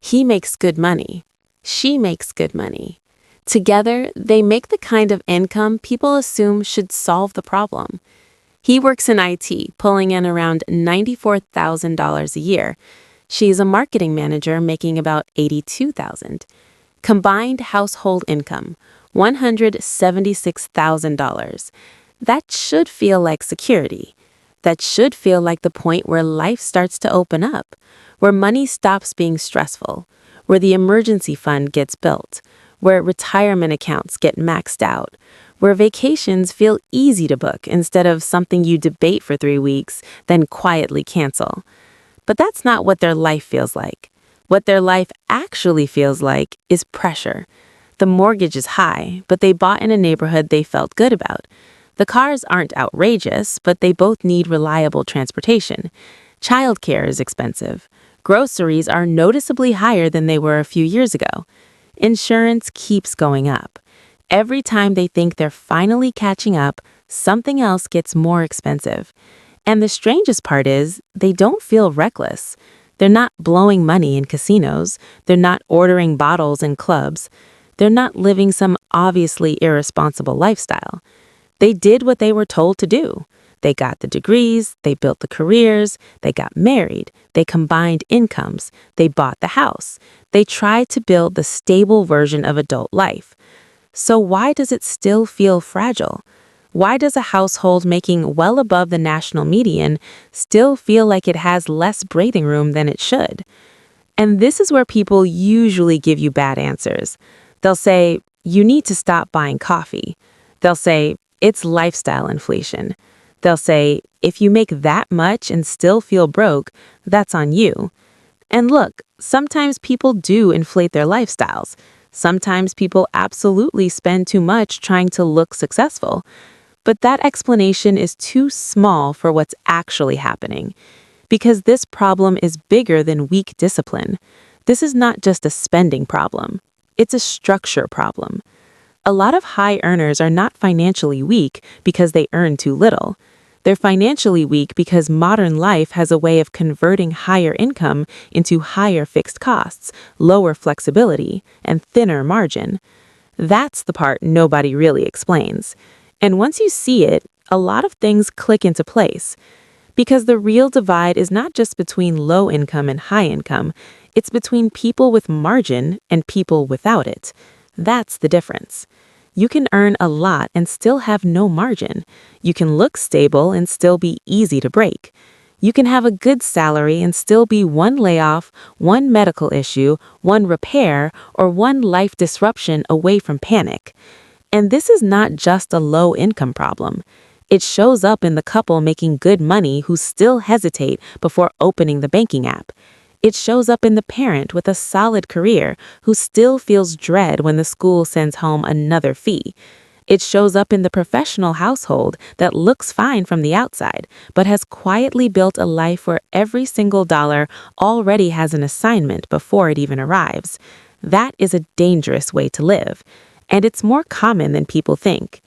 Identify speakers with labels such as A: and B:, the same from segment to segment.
A: He makes good money. She makes good money. Together, they make the kind of income people assume should solve the problem. He works in IT, pulling in around $94,000 a year. She's a marketing manager making about $82,000. Combined household income, $176,000. That should feel like security. That should feel like the point where life starts to open up, where money stops being stressful, where the emergency fund gets built, where retirement accounts get maxed out, where vacations feel easy to book instead of something you debate for 3 weeks, then quietly cancel. But that's not what their life feels like. What their life actually feels like is pressure. The mortgage is high, but they bought in a neighborhood they felt good about. The cars aren't outrageous, but they both need reliable transportation. Childcare is expensive. Groceries are noticeably higher than they were a few years ago. Insurance keeps going up. Every time they think they're finally catching up, something else gets more expensive. And the strangest part is, they don't feel reckless. They're not blowing money in casinos. They're not ordering bottles in clubs. They're not living some obviously irresponsible lifestyle. They did what they were told to do. They got the degrees, they built the careers, they got married, they combined incomes, they bought the house. They tried to build the stable version of adult life. So why does it still feel fragile? Why does a household making well above the national median still feel like it has less breathing room than it should? And this is where people usually give you bad answers. They'll say, you need to stop buying coffee. They'll say, it's lifestyle inflation. They'll say, if you make that much and still feel broke, that's on you. And look, sometimes people do inflate their lifestyles. Sometimes people absolutely spend too much trying to look successful. But that explanation is too small for what's actually happening. Because this problem is bigger than weak discipline. This is not just a spending problem. It's a structure problem. A lot of high earners are not financially weak because they earn too little. They're financially weak because modern life has a way of converting higher income into higher fixed costs, lower flexibility, and thinner margin. That's the part nobody really explains. And once you see it, a lot of things click into place. Because the real divide is not just between low income and high income, it's between people with margin and people without it. That's the difference. You can earn a lot and still have no margin. You can look stable and still be easy to break. You can have a good salary and still be one layoff, one medical issue, one repair, or one life disruption away from panic. And this is not just a low-income problem. It shows up in the couple making good money who still hesitate before opening the banking app. It shows up in the parent with a solid career who still feels dread when the school sends home another fee. It shows up in the professional household that looks fine from the outside, but has quietly built a life where every single dollar already has an assignment before it even arrives. That is a dangerous way to live, and it's more common than people think.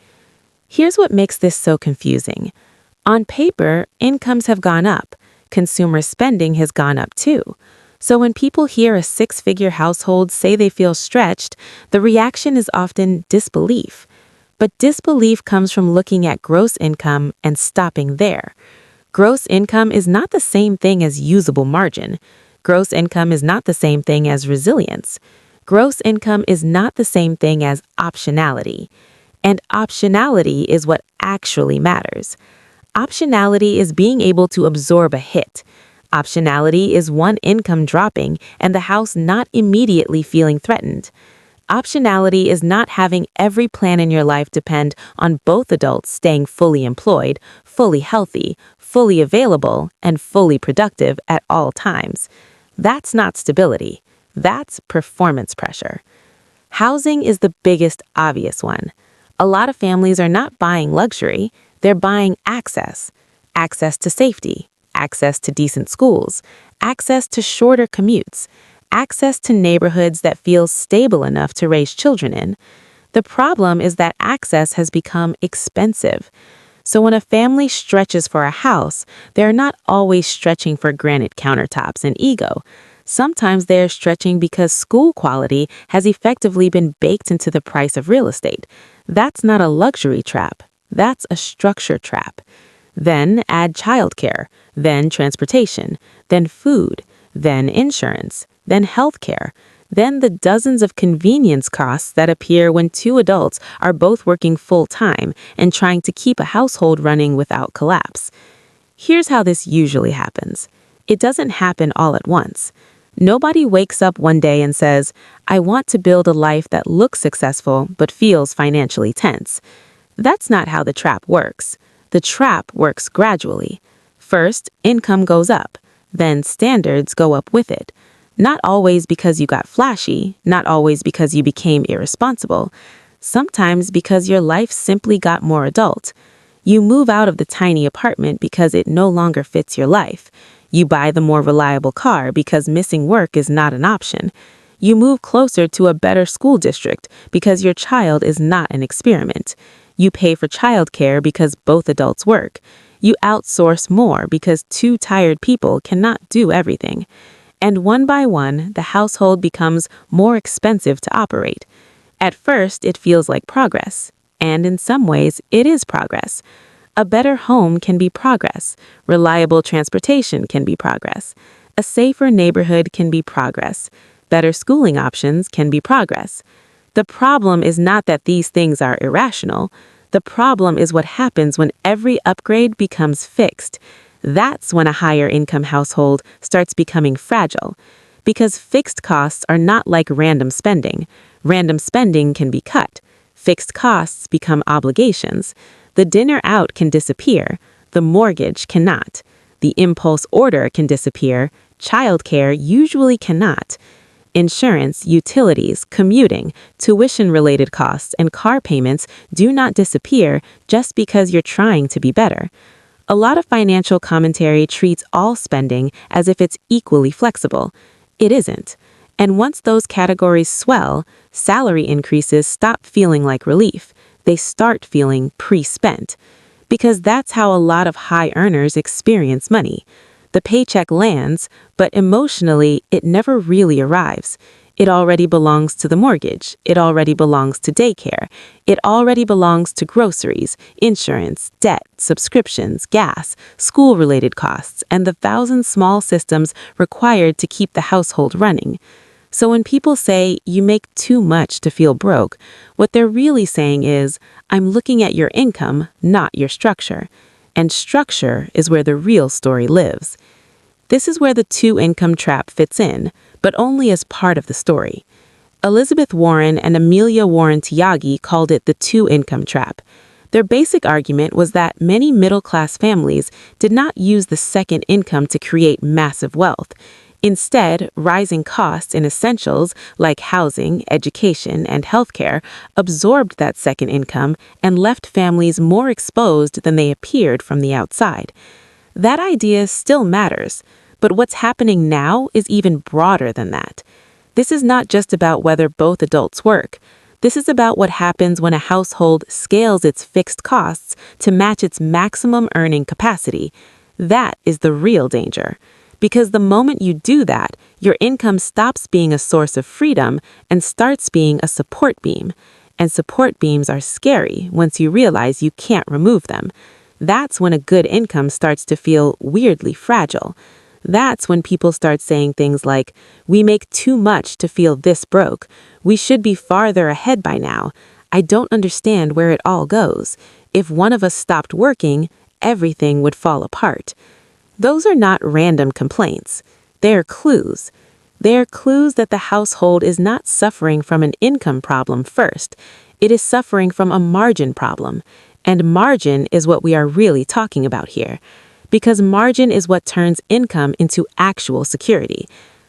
A: Here's what makes this so confusing. On paper, incomes have gone up. Consumer spending has gone up too. So when people hear a six-figure household say they feel stretched, the reaction is often disbelief. But disbelief comes from looking at gross income and stopping there. Gross income is not the same thing as usable margin. Gross income is not the same thing as resilience. Gross income is not the same thing as optionality. And optionality is what actually matters. Optionality is being able to absorb a hit. Optionality is one income dropping and the house not immediately feeling threatened. Optionality is not having every plan in your life depend on both adults staying fully employed, fully healthy, fully available, and fully productive at all times. That's not stability. That's performance pressure. Housing is the biggest obvious one. A lot of families are not buying luxury. They're buying access. Access to safety, access to decent schools, access to shorter commutes, access to neighborhoods that feel stable enough to raise children in. The problem is that access has become expensive. So when a family stretches for a house, they're not always stretching for granite countertops and ego. Sometimes they are stretching because school quality has effectively been baked into the price of real estate. That's not a luxury trap. That's a structure trap. Then add childcare, then transportation, then food, then insurance, then healthcare, then the dozens of convenience costs that appear when two adults are both working full-time and trying to keep a household running without collapse. Here's how this usually happens. It doesn't happen all at once. Nobody wakes up one day and says, I want to build a life that looks successful but feels financially tense. That's not how the trap works. The trap works gradually. First, income goes up. Then standards go up with it. Not always because you got flashy, not always because you became irresponsible. Sometimes because your life simply got more adult. You move out of the tiny apartment because it no longer fits your life. You buy the more reliable car because missing work is not an option. You move closer to a better school district because your child is not an experiment. You pay for childcare because both adults work. You outsource more because two tired people cannot do everything. And one by one, the household becomes more expensive to operate. At first, it feels like progress. And in some ways, it is progress. A better home can be progress. Reliable transportation can be progress. A safer neighborhood can be progress. Better schooling options can be progress. The problem is not that these things are irrational. The problem is what happens when every upgrade becomes fixed. That's when a higher income household starts becoming fragile. Because fixed costs are not like random spending. Random spending can be cut. Fixed costs become obligations. The dinner out can disappear. The mortgage cannot. The impulse order can disappear. Childcare usually cannot. Insurance, utilities, commuting, tuition-related costs, and car payments do not disappear just because you're trying to be better. A lot of financial commentary treats all spending as if it's equally flexible. It isn't. And once those categories swell, salary increases stop feeling like relief. They start feeling pre-spent. Because that's how a lot of high earners experience money. The paycheck lands, but emotionally, it never really arrives. It already belongs to the mortgage. It already belongs to daycare. It already belongs to groceries, insurance, debt, subscriptions, gas, school-related costs, and the thousand small systems required to keep the household running. So when people say you make too much to feel broke, what they're really saying is, I'm looking at your income, not your structure. And structure is where the real story lives. This is where the two-income trap fits in, but only as part of the story. Elizabeth Warren and Amelia Warren Tyagi called it the two-income trap. Their basic argument was that many middle-class families did not use the second income to create massive wealth. Instead, rising costs in essentials like housing, education, and healthcare absorbed that second income and left families more exposed than they appeared from the outside. That idea still matters, but what's happening now is even broader than that. This is not just about whether both adults work. This is about what happens when a household scales its fixed costs to match its maximum earning capacity. That is the real danger. Because the moment you do that, your income stops being a source of freedom and starts being a support beam. And support beams are scary once you realize you can't remove them. That's when a good income starts to feel weirdly fragile. That's when people start saying things like, we make too much to feel this broke. We should be farther ahead by now. I don't understand where it all goes. If one of us stopped working, everything would fall apart. Those are not random complaints. They're clues. They're clues that the household is not suffering from an income problem first. It is suffering from a margin problem. And margin is what we are really talking about here. Because margin is what turns income into actual security.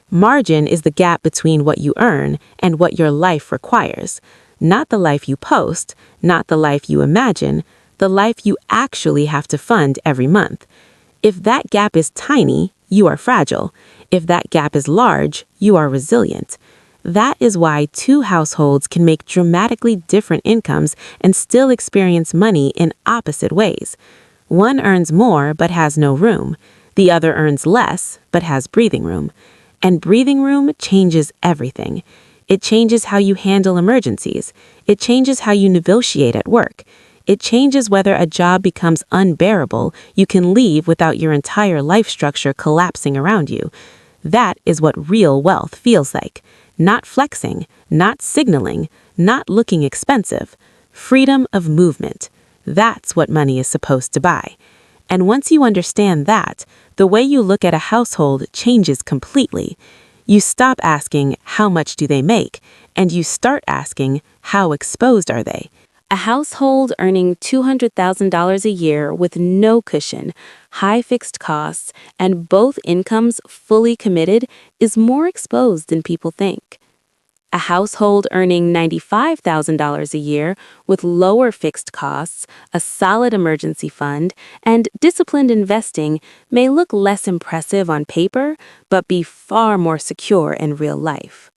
A: Margin is the gap between what you earn and what your life requires. Not the life you post, not the life you imagine, the life you actually have to fund every month. If that gap is tiny, you are fragile. If that gap is large, you are resilient. That is why two households can make dramatically different incomes and still experience money in opposite ways. One earns more but has no room. The other earns less but has breathing room. And breathing room changes everything. It changes how you handle emergencies. It changes how you negotiate at work. It changes whether a job becomes unbearable, you can leave without your entire life structure collapsing around you. That is what real wealth feels like. Not flexing, not signaling, not looking expensive. Freedom of movement. That's what money is supposed to buy. And once you understand that, the way you look at a household changes completely. You stop asking, how much do they make? And you start asking, how exposed are they? A household earning $200,000 a year with no cushion, high fixed costs, and both incomes fully committed is more exposed than people think. A household earning $95,000 a year with lower fixed costs, a solid emergency fund, and disciplined investing may look less impressive on paper, but be far more secure in real life.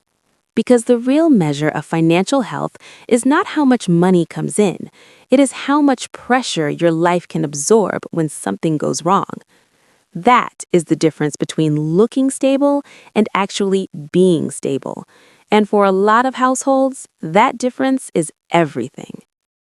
A: Because the real measure of financial health is not how much money comes in, it is how much pressure your life can absorb when something goes wrong. That is the difference between looking stable and actually being stable. And for a lot of households, that difference is everything.